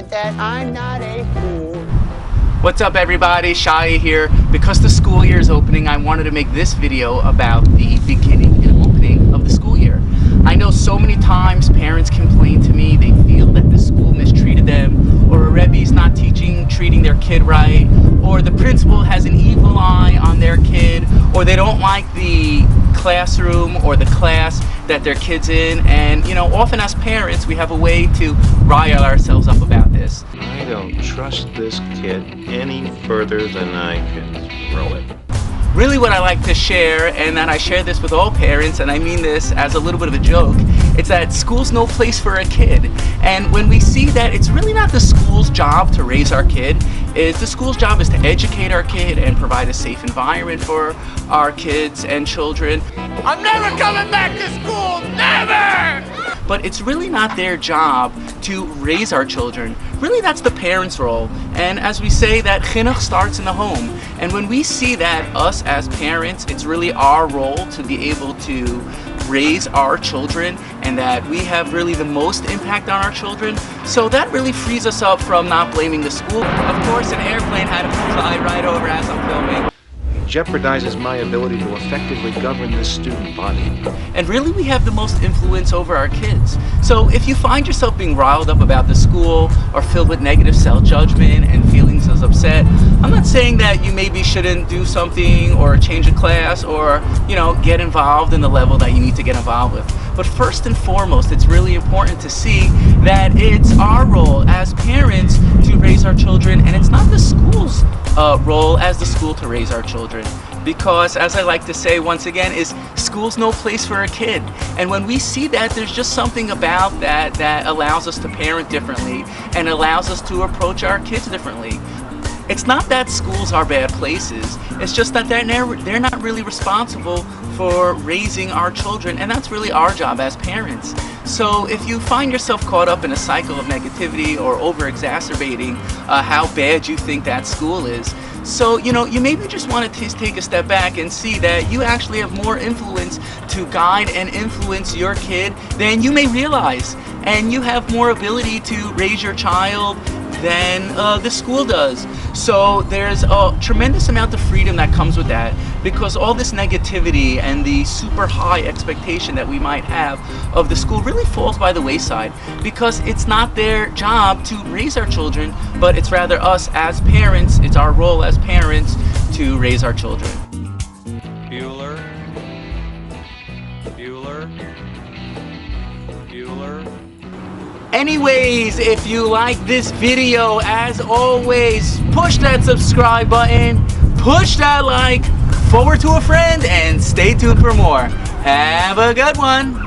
but that I'm not a fool. What's up everybody, Shaya here. Because the school year is opening, I wanted to make this video about the beginning and opening of the school year. I know so many times parents complain to me, they feel that the school mistreated them, or a Rebbe's not treating their kid right, or the principal has an evil eye on their kid, or they don't like the classroom or the class that their kid's in. And you know, often as parents we have a way to rile ourselves up about this. I don't trust this kid any further than I can throw it. Really what I like to share, and that I share this with all parents, and I mean this as a little bit of a joke, it's that school's no place for a kid. And when we see that it's really not the school's job to raise our kid, the school's job is to educate our kid and provide a safe environment for our kids and children. I'm never coming back to school, never! But it's really not their job to raise our children. Really, that's the parents' role. And as we say, that chinuch starts in the home. And when we see that, us as parents, it's really our role to be able to raise our children, and that we have really the most impact on our children. So that really frees us up from not blaming the school. Of course, an airplane had to fly right over as I'm filming. Jeopardizes my ability to effectively govern this student body. And really we have the most influence over our kids. So if you find yourself being riled up about the school or filled with negative self-judgment and feelings of upset, I'm not saying that you maybe shouldn't do something or change a class or, you know, get involved in the level that you need to get involved with. But first and foremost, it's really important to see that it's our role as parents to raise our children, and it's not the school's role as the school to raise our children. Because as I like to say once again, is school's no place for a kid. And when we see that, there's just something about that that allows us to parent differently and allows us to approach our kids differently. It's not that schools are bad places, it's just that they're not really responsible for raising our children, and that's really our job as parents. So if you find yourself caught up in a cycle of negativity or over-exacerbating how bad you think that school is, so you know, you maybe just want to take a step back and see that you actually have more influence to guide and influence your kid than you may realize, and you have more ability to raise your child than the school does. So there's a tremendous amount of freedom that comes with that, because all this negativity and the super high expectation that we might have of the school really falls by the wayside, because it's not their job to raise our children, but it's rather us as parents, it's our role as parents to raise our children. Bueller. Anyways, if you like this video, as always, push that subscribe button, push that like, forward to a friend, and stay tuned for more. Have a good one.